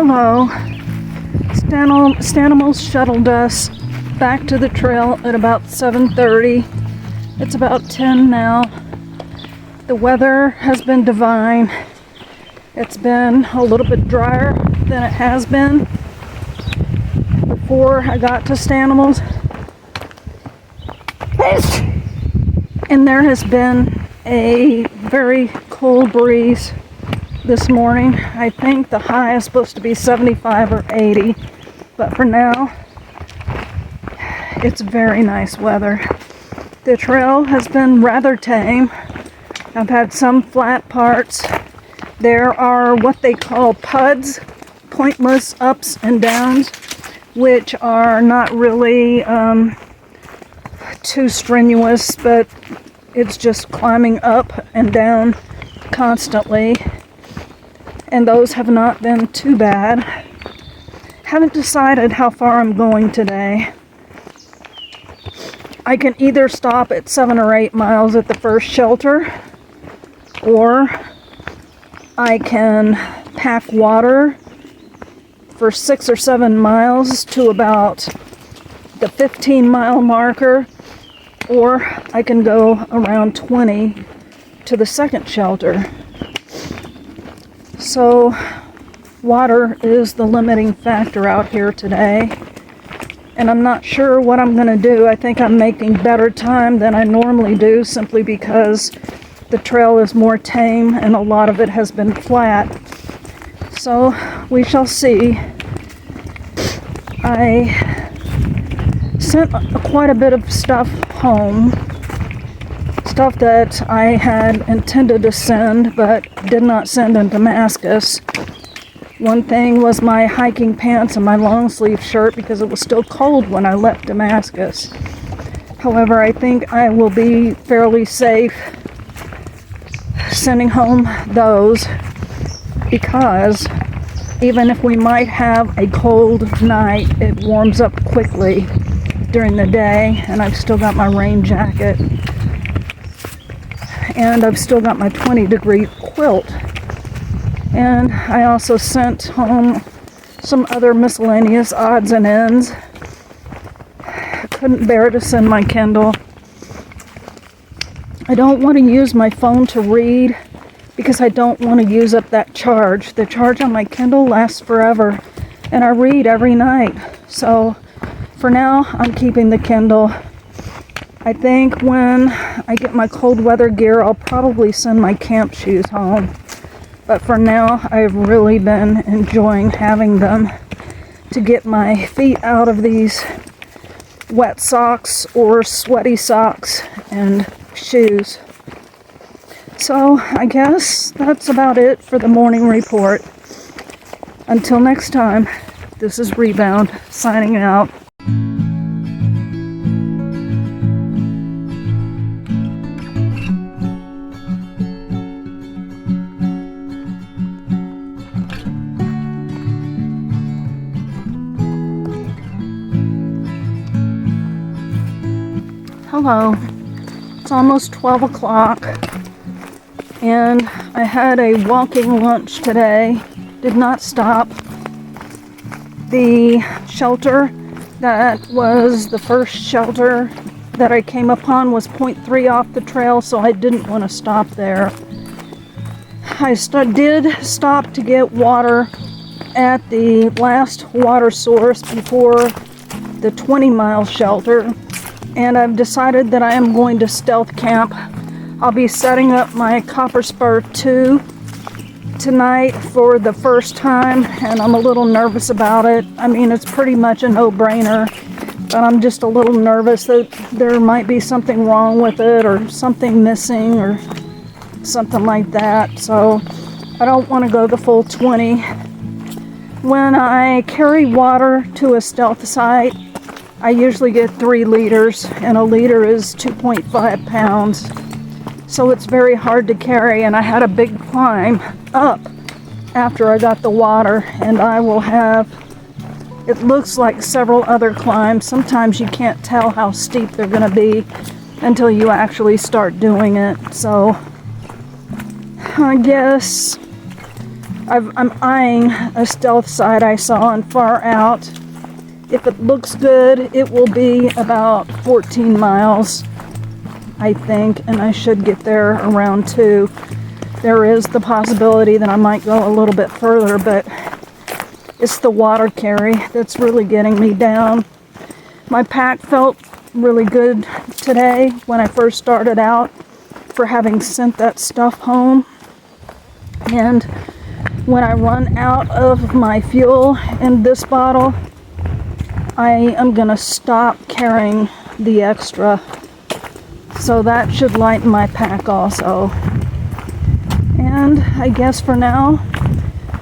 Hello. Stanimals shuttled us back to the trail at about 7:30. It's about 10 now. The weather has been divine. It's been a little bit drier than it has been before I got to Stanimals. And there has been a very cold breeze this morning. I think the high is supposed to be 75 or 80, but for now, it's very nice weather. The trail has been rather tame. I've had some flat parts. There are what they call PUDs, pointless ups and downs, which are not really too strenuous, but it's just climbing up and down constantly. And those have not been too bad. Haven't decided how far I'm going today. I can either stop at 7 or 8 miles at the first shelter, or I can pack water for 6 or 7 miles to about the 15-mile marker, or I can go around 20 to the second shelter. So water is the limiting factor out here today, and I'm not sure what I'm going to do. I think I'm making better time than I normally do, simply because the trail is more tame and a lot of it has been flat. So we shall see. I sent quite a bit of stuff home. Stuff that I had intended to send but did not send in Damascus. One thing was my hiking pants and my long sleeve shirt, because it was still cold when I left Damascus. However, I think I will be fairly safe sending home those, because even if we might have a cold night, it warms up quickly during the day, and I've still got my rain jacket. And I've still got my 20-degree quilt. And I also sent home some other miscellaneous odds and ends. I couldn't bear to send my Kindle. I don't want to use my phone to read because I don't want to use up that charge. The charge on my Kindle lasts forever, and I read every night. So for now, I'm keeping the Kindle. I think when I get my cold weather gear, I'll probably send my camp shoes home. But for now, I've really been enjoying having them to get my feet out of these wet socks or sweaty socks and shoes. So I guess that's about it for the morning report. Until next time, this is Rebound signing out. Hello, it's almost 12 o'clock, and I had a walking lunch today. Did not stop. The shelter that was the first shelter that I came upon was 0.3 off the trail, so I didn't want to stop there. I did stop to get water at the last water source before the 20-mile shelter. And I've decided that I am going to stealth camp. I'll be setting up my Copper Spur 2 tonight for the first time, and I'm a little nervous about it. I mean, it's pretty much a no-brainer, but I'm just a little nervous that there might be something wrong with it, or something missing, or something like that. So I don't want to go the full 20. When I carry water to a stealth site, I usually get 3 liters, and a liter is 2.5 pounds. So it's very hard to carry, and I had a big climb up after I got the water, and I will have, it looks like several other climbs. Sometimes you can't tell how steep they're going to be until you actually start doing it. So I guess I'm eyeing a stealth site I saw on Far Out. If it looks good, it will be about 14 miles, I think, and I should get there around 2. There is the possibility that I might go a little bit further, but it's the water carry that's really getting me down. My pack felt really good today when I first started out for having sent that stuff home. And when I run out of my fuel in this bottle, I am gonna stop carrying the extra. So that should lighten my pack also. And I guess for now,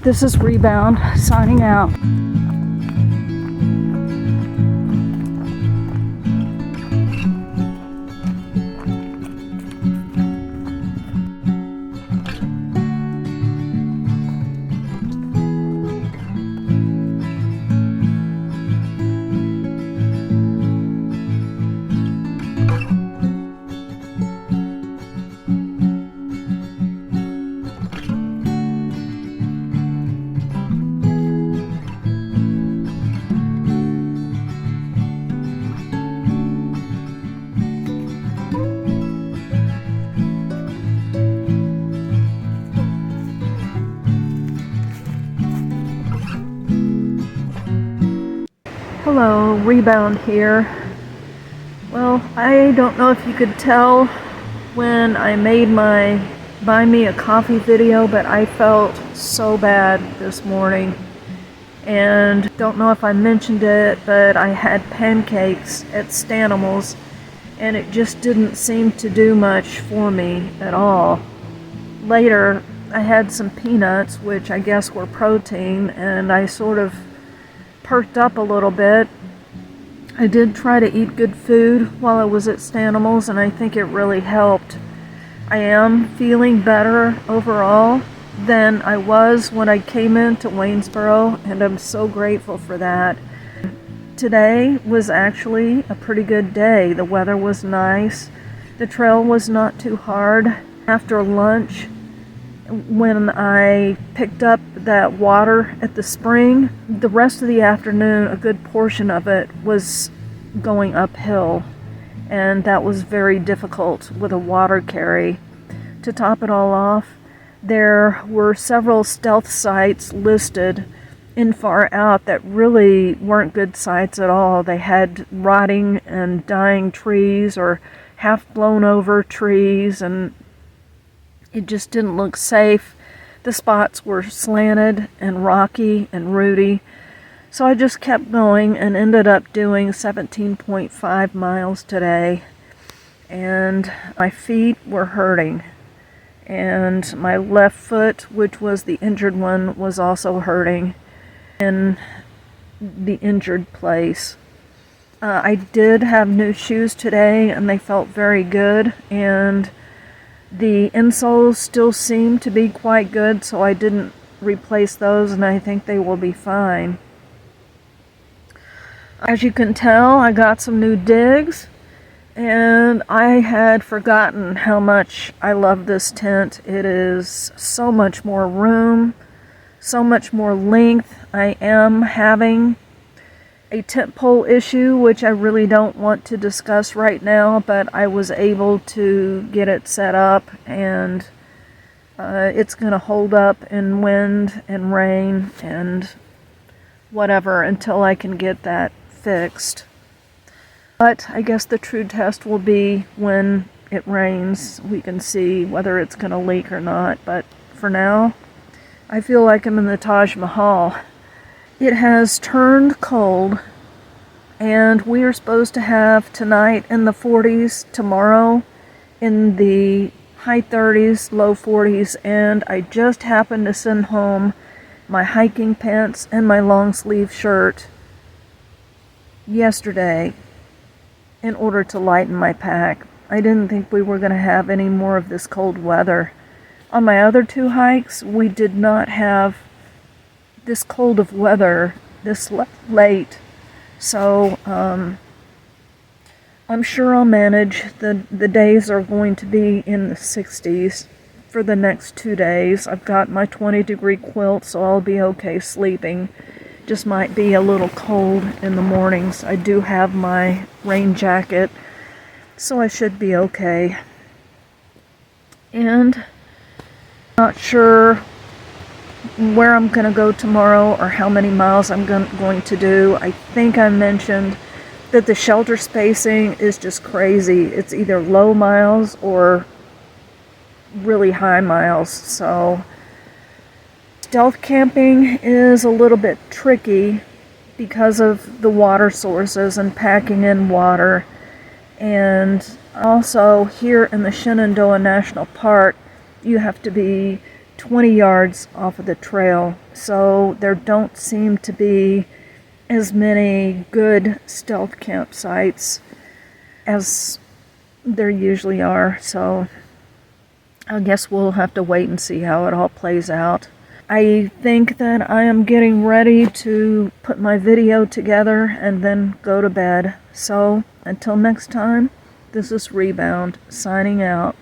this is Rebound signing out. Hello, Rebound here. Well, I don't know if you could tell when I made my buy me a coffee video, but I felt so bad this morning. And don't know if I mentioned it, but I had pancakes at Stanimals, and it just didn't seem to do much for me at all. Later, I had some peanuts, which I guess were protein, and I sort of perked up a little bit. I did try to eat good food while I was at Stanimals, and I think it really helped. I am feeling better overall than I was when I came into Waynesboro, and I'm so grateful for that. Today was actually a pretty good day. The weather was nice. The trail was not too hard. After lunch, when I picked up that water at the spring, the rest of the afternoon, a good portion of it was going uphill, and that was very difficult with a water carry. To top it all off, there were several stealth sites listed in Far Out that really weren't good sites at all. They had rotting and dying trees or half blown over trees, and it just didn't look safe. The spots were slanted and rocky and rooty. So I just kept going and ended up doing 17.5 miles today. And my feet were hurting. And my left foot, which was the injured one, was also hurting in the injured place. I did have new shoes today, and they felt very good. And the insoles still seem to be quite good, so I didn't replace those, and I think they will be fine. As you can tell, I got some new digs, and I had forgotten how much I love this tent. It is so much more room, so much more length. I am having a tent pole issue, which I really don't want to discuss right now, but I was able to get it set up, and it's going to hold up in wind and rain and whatever until I can get that fixed. But I guess the true test will be when it rains. We can see whether it's going to leak or not, but for now, I feel like I'm in the Taj Mahal. It has turned cold, and we are supposed to have tonight in the 40s, tomorrow in the high 30s, low 40s, and I just happened to send home my hiking pants and my long sleeve shirt yesterday in order to lighten my pack. I didn't think we were going to have any more of this cold weather. On my other 2 hikes, we did not have this cold of weather this late, so I'm sure I'll manage. The days are going to be in the 60s for the next 2 days. I've got my 20-degree quilt, so I'll be okay sleeping. Just might be a little cold in the mornings. I do have my rain jacket, so I should be okay. And not sure where I'm going to go tomorrow or how many miles I'm going to do. I think I mentioned that the shelter spacing is just crazy. It's either low miles or really high miles. So stealth camping is a little bit tricky because of the water sources and packing in water. And also here in the Shenandoah National Park, you have to be 20 yards off of the trail. So there don't seem to be as many good stealth campsites as there usually are. So I guess we'll have to wait and see how it all plays out. I think that I am getting ready to put my video together and then go to bed. So until next time, this is Rebound signing out.